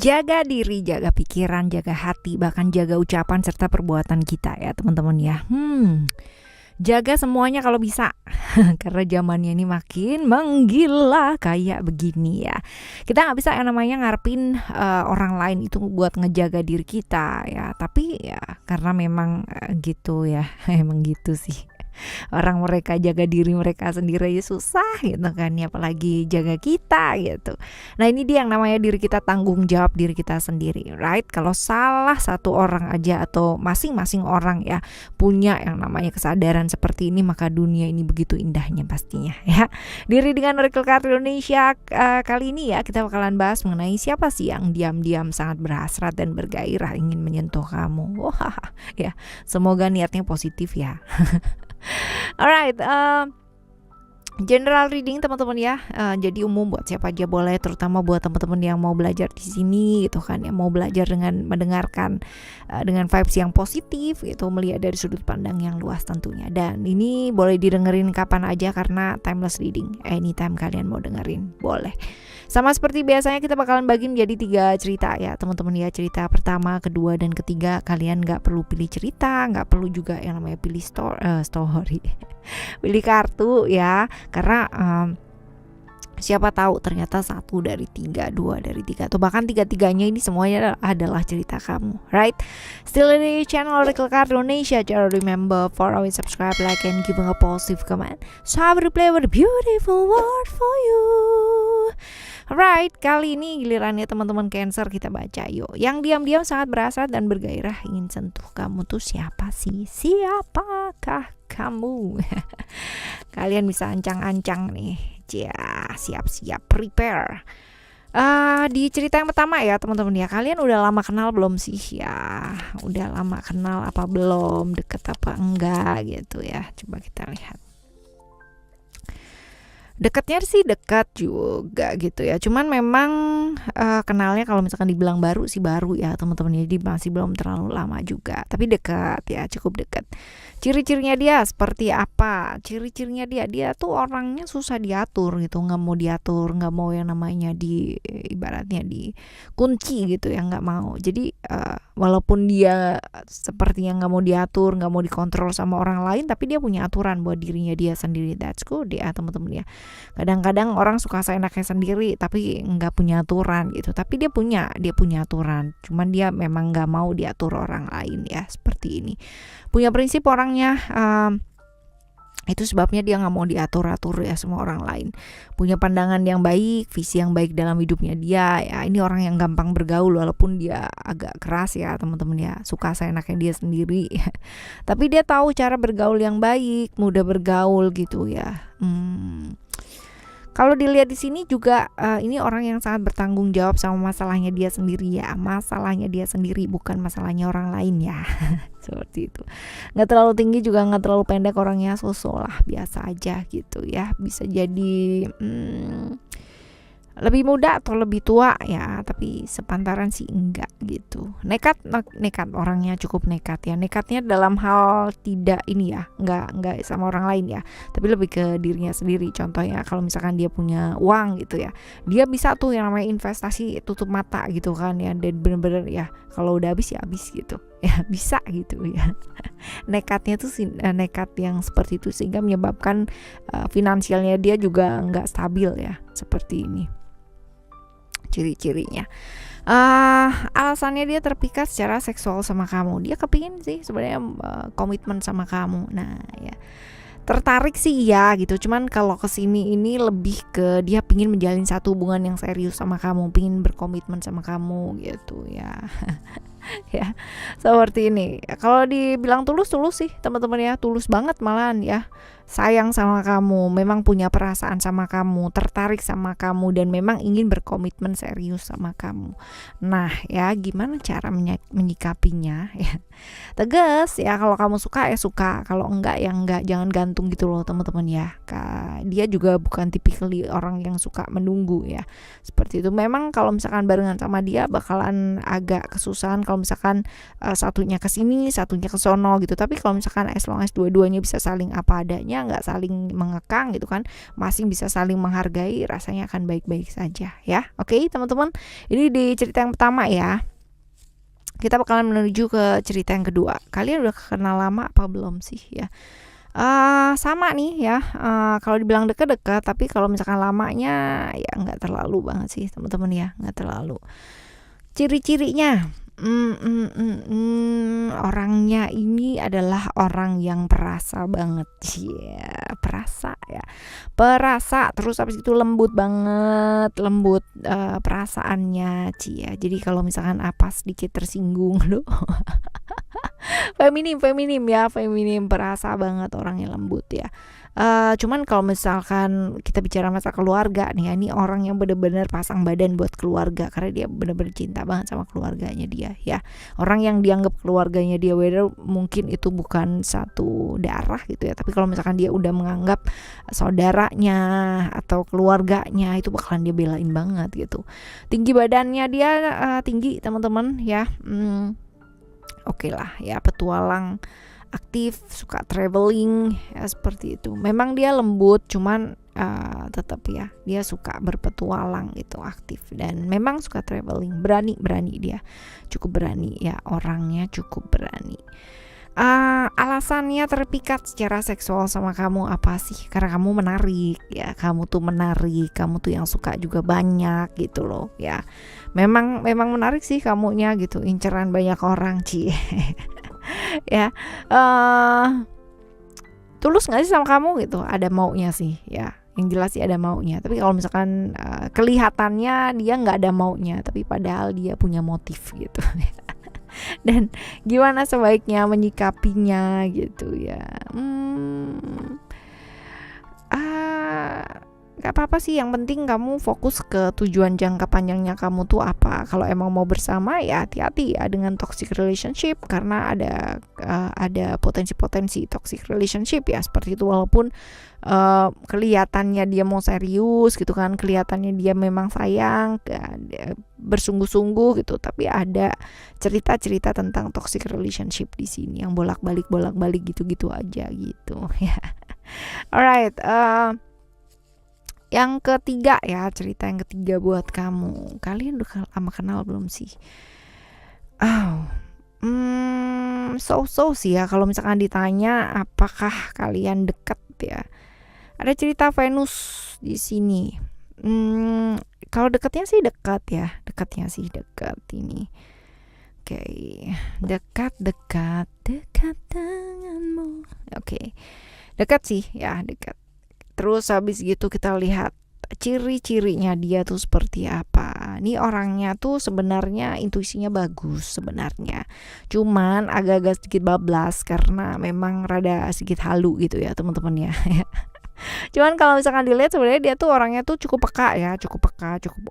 Jaga diri, jaga pikiran, jaga hati, bahkan jaga ucapan serta perbuatan kita ya teman-teman ya. Jaga semuanya kalau bisa. Karena zamannya ini makin menggila kayak begini ya. Kita nggak bisa yang namanya ngarepin orang lain itu buat ngejaga diri kita ya. Tapi ya karena memang gitu ya. Emang gitu sih. Orang mereka jaga diri mereka sendiri aja susah gitu kan ya, apalagi jaga kita gitu. Nah ini dia yang namanya diri kita, tanggung jawab diri kita sendiri, right? Kalau salah satu orang aja atau masing-masing orang ya punya yang namanya kesadaran seperti ini, maka dunia ini begitu indahnya pastinya ya. Diri dengan Oracle Card Indonesia kali ini ya kita bakalan bahas mengenai siapa sih yang diam-diam sangat berhasrat dan bergairah ingin menyentuh kamu. Wah ya, semoga niatnya positif ya. Alright, general reading teman-teman ya. Jadi umum buat siapa aja boleh, terutama buat teman-teman yang mau belajar di sini gitu kan, yang mau belajar dengan mendengarkan dengan vibes yang positif gitu, melihat dari sudut pandang yang luas tentunya. Dan ini boleh didengerin kapan aja karena timeless reading. Anytime kalian mau dengerin boleh. Sama seperti biasanya kita bakalan bagi menjadi 3 cerita ya teman-teman ya. Cerita pertama, kedua, dan ketiga. Kalian gak perlu pilih cerita, gak perlu juga yang namanya pilih story pilih kartu ya. Karena siapa tahu ternyata 1 dari 3, 2 dari 3, atau bahkan 3-3-nya ini semuanya adalah cerita kamu, right? Still di channel Oracle Card Indonesia. Just remember, follow and subscribe, like, and give a positive comment. So I will play with a beautiful word for you. Alright, kali ini gilirannya teman-teman Cancer kita baca yuk. Yang diam-diam sangat berhasrat dan bergairah ingin sentuh kamu tuh siapa sih? Siapakah kamu? Kalian bisa ancang-ancang nih. Ya, siap-siap, prepare. Di cerita yang pertama ya teman-teman ya, kalian udah lama kenal belum sih ya? Udah lama kenal apa belum? Deket apa enggak gitu ya? Coba kita lihat. Dekatnya sih dekat juga gitu ya, cuman memang kenalnya kalau misalkan dibilang baru sih baru ya teman-teman, jadi masih belum terlalu lama juga, tapi dekat ya, cukup dekat. Ciri-cirinya dia seperti apa? Ciri-cirinya dia tuh orangnya susah diatur gitu, nggak mau diatur, nggak mau yang namanya ibaratnya dikunci gitu ya, nggak mau. Jadi walaupun dia sepertinya nggak mau diatur, nggak mau dikontrol sama orang lain, tapi dia punya aturan buat dirinya dia sendiri. That's good ya teman-teman ya. Kadang-kadang orang suka seenaknya sendiri tapi nggak punya aturan gitu, tapi dia punya aturan, cuman dia memang nggak mau diatur orang lain ya, seperti ini. Punya prinsip orangnya, itu sebabnya dia nggak mau diatur-atur ya semua orang lain. Punya pandangan yang baik, visi yang baik dalam hidupnya dia ya. Ini orang yang gampang bergaul walaupun dia agak keras ya teman-teman ya, suka seenaknya dia sendiri ya. Tapi dia tahu cara bergaul yang baik, mudah bergaul gitu ya. Kalau dilihat di sini juga ini orang yang sangat bertanggung jawab sama masalahnya dia sendiri ya. Masalahnya dia sendiri, bukan masalahnya orang lain ya. Seperti itu. Nggak terlalu tinggi juga nggak terlalu pendek, orangnya so-so lah, biasa aja gitu ya. Bisa jadi lebih muda atau lebih tua ya, tapi sepantaran sih enggak gitu. Nekat orangnya, cukup nekat ya. Nekatnya dalam hal tidak ini ya, enggak sama orang lain ya, tapi lebih ke dirinya sendiri. Contohnya kalau misalkan dia punya uang gitu ya, dia bisa tuh yang namanya investasi tutup mata gitu kan ya, dan bener-bener ya kalau udah habis ya habis gitu ya, bisa gitu ya. Nekatnya tuh nekat yang seperti itu, sehingga menyebabkan finansialnya dia juga enggak stabil ya, seperti ini ciri-cirinya. Alasannya dia terpikat secara seksual sama kamu. Dia kepingin sih sebenarnya komitmen sama kamu. Nah ya, tertarik sih iya gitu, cuman kalau kesini ini lebih ke dia pingin menjalin satu hubungan yang serius sama kamu, pingin berkomitmen sama kamu gitu ya. Ya seperti ini. Kalau dibilang tulus sih teman-teman ya, tulus banget malahan ya, sayang sama kamu, memang punya perasaan sama kamu, tertarik sama kamu, dan memang ingin berkomitmen serius sama kamu. Nah ya, gimana cara menyikapinya ya? Tegas ya, kalau kamu suka ya suka, kalau enggak ya enggak, jangan gantung gitu loh teman-teman ya. Dia juga bukan tipikal orang yang suka menunggu ya, seperti itu. Memang kalau misalkan barengan sama dia bakalan agak kesusahan kalau kalau misalkan satunya ke sini, satunya ke sono gitu. Tapi kalau misalkan as long as dua-duanya bisa saling apa adanya, nggak saling mengekang gitu kan, masih bisa saling menghargai, rasanya akan baik-baik saja ya. Oke, teman-teman, ini di cerita yang pertama ya. Kita bakalan menuju ke cerita yang kedua. Kalian udah kenal lama apa belum sih ya? Sama nih ya. Kalau dibilang dekat-dekat, tapi kalau misalkan lamanya ya nggak terlalu banget sih teman-teman ya, nggak terlalu. Ciri-cirinya, orangnya ini adalah orang yang perasa banget, ya, perasa ya, perasa. Terus habis itu lembut banget, lembut perasaannya, ya. Jadi kalau misalkan apa sedikit tersinggung loh, feminim ya, feminim, perasa banget, orangnya lembut ya. Cuman kalau misalkan kita bicara masa keluarga nih ya, ini orang yang benar-benar pasang badan buat keluarga, karena dia benar-benar cinta banget sama keluarganya dia ya. Orang yang dianggap keluarganya dia, whether mungkin itu bukan satu darah gitu ya, tapi kalau misalkan dia udah menganggap saudaranya atau keluarganya, itu bakalan dia belain banget gitu. Tinggi badannya dia, tinggi teman-teman ya. Oke lah ya, petualang, aktif, suka traveling ya, seperti itu. Memang dia lembut, cuman tetap ya, dia suka berpetualang gitu, aktif, dan memang suka traveling, berani dia, cukup berani ya, orangnya cukup berani. Alasannya terpikat secara seksual sama kamu apa sih? Karena kamu menarik ya, kamu tuh menarik, kamu tuh yang suka juga banyak gitu loh ya. Memang menarik sih kamunya gitu, inceran banyak orang cie. Ya, tulus nggak sih sama kamu gitu? Ada maunya sih ya, yang jelas sih ada maunya. Tapi kalau misalkan kelihatannya dia nggak ada maunya, tapi padahal dia punya motif gitu. Dan gimana sebaiknya menyikapinya gitu ya. Gak apa-apa sih, yang penting kamu fokus ke tujuan jangka panjangnya kamu tuh apa. Kalau emang mau bersama ya hati-hati ya dengan toxic relationship, karena ada potensi-potensi toxic relationship ya seperti itu. Walaupun kelihatannya dia mau serius gitu kan, kelihatannya dia memang sayang, bersungguh-sungguh gitu, tapi ada cerita-cerita tentang toxic relationship di sini yang bolak-balik gitu-gitu aja gitu ya. Alright, yang ketiga ya, cerita yang ketiga buat kamu. Kalian udah lama kenal belum sih? So sih ya, kalau misalkan ditanya apakah kalian dekat ya. Ada cerita Venus di sini. Kalau dekatnya sih dekat ya, dekatnya sih dekat ini. Oke, dekat denganmu. Oke, dekat sih ya, dekat. Terus habis gitu kita lihat ciri-cirinya dia tuh seperti apa. Nih orangnya tuh sebenarnya intuisinya bagus sebenarnya, cuman agak-agak sedikit bablas karena memang rada sedikit halu gitu ya teman-teman ya. Cuman kalau misalkan dilihat sebenarnya dia tuh orangnya tuh cukup peka, cukup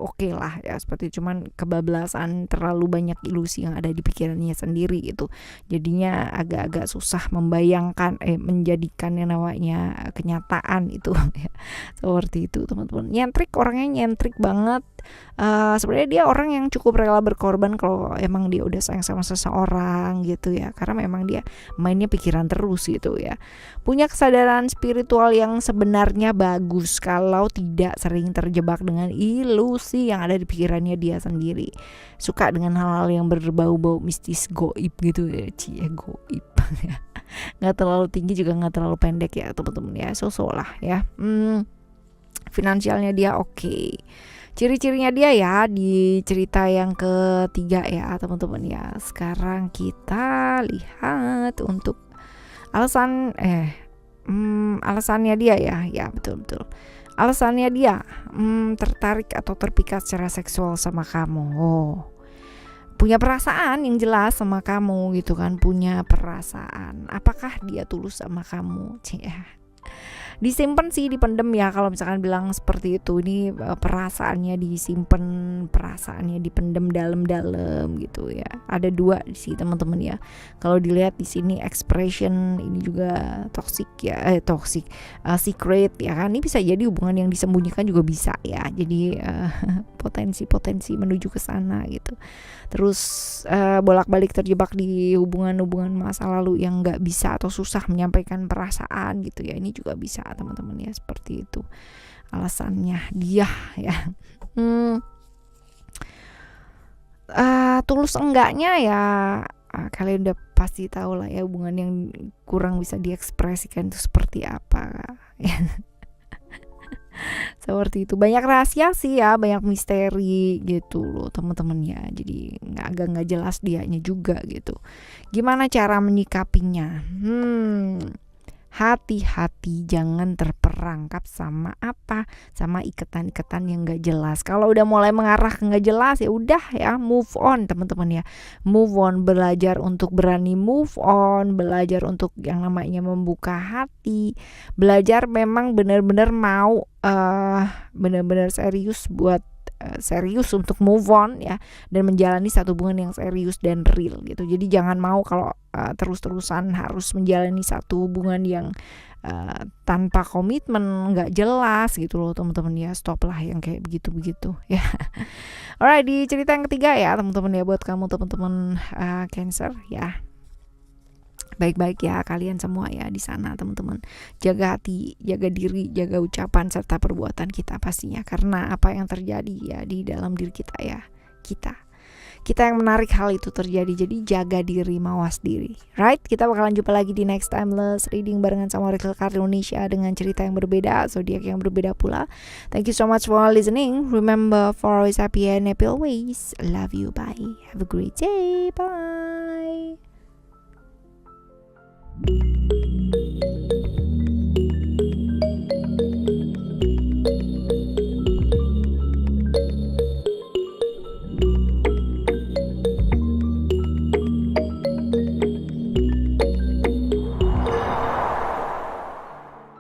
oke lah ya, seperti cuman kebablasan, terlalu banyak ilusi yang ada di pikirannya sendiri gitu. Jadinya agak-agak susah membayangkan menjadikan yang namanya kenyataan itu ya. Seperti itu teman-teman. Orangnya nyentrik banget. Sebenarnya dia orang yang cukup rela berkorban kalau emang dia udah sayang sama seseorang gitu ya, karena memang dia mainnya pikiran terus gitu ya. Punya kesadaran spiritual yang sebenarnya bagus kalau tidak sering terjebak dengan ilusi yang ada di pikirannya dia sendiri. Suka dengan hal-hal yang berbau-bau mistis, goib gitu ya, goib ya. Nggak terlalu tinggi juga nggak terlalu pendek ya teman-teman ya, so lah ya. Finansialnya dia oke. Ciri-cirinya dia ya di cerita yang ketiga ya teman-teman ya. Sekarang kita lihat untuk alasannya dia ya betul. Alasannya dia tertarik atau terpikat secara seksual sama kamu. Punya perasaan yang jelas sama kamu gitu kan, punya perasaan. Apakah dia tulus sama kamu? disimpan sih, dipendem ya kalau misalkan bilang seperti itu. Ini perasaannya disimpan, perasaannya dipendem dalam-dalam gitu ya. Ada dua sih teman-teman ya. Kalau dilihat di sini expression ini juga toxic ya, secret ya kan. Ini bisa jadi hubungan yang disembunyikan juga bisa ya. Jadi potensi menuju ke sana gitu. Terus bolak-balik terjebak di hubungan-hubungan masa lalu yang nggak bisa atau susah menyampaikan perasaan gitu ya. Ini juga bisa teman-teman ya, seperti itu alasannya dia ya. Tulus enggaknya ya kalian udah pasti tahu lah ya, hubungan yang kurang bisa diekspresikan itu seperti apa ya. Seperti itu, banyak rahasia sih ya, banyak misteri gitu loh teman-teman ya. Jadi agak nggak jelas dianya juga gitu. Gimana cara menyikapinya? Hati-hati, jangan terperangkap sama ikatan-ikatan yang nggak jelas. Kalau udah mulai mengarah ke nggak jelas ya udah ya, move on teman-teman ya. Move on, belajar untuk berani move on, belajar untuk yang namanya membuka hati, belajar memang benar-benar mau benar-benar serius untuk move on ya, dan menjalani satu hubungan yang serius dan real gitu. Jadi jangan mau kalau terus-terusan harus menjalani satu hubungan yang tanpa komitmen, nggak jelas gitu loh teman-teman ya. Stop lah yang kayak begitu-begitu ya. Alright, di cerita yang ketiga ya teman-teman ya, buat kamu teman-teman Cancer ya. Baik-baik ya kalian semua ya di sana teman-teman. Jaga hati, jaga diri, jaga ucapan serta perbuatan kita pastinya, karena apa yang terjadi ya di dalam diri kita ya, kita yang menarik hal itu terjadi. Jadi jaga diri, mawas diri. Right? Kita bakalan jumpa lagi di next timeless reading barengan sama Oracle Card Indonesia dengan cerita yang berbeda, zodiak yang berbeda pula. Thank you so much for listening. Remember, for always happy and happy always. Love you. Bye. Have a great day. Bye.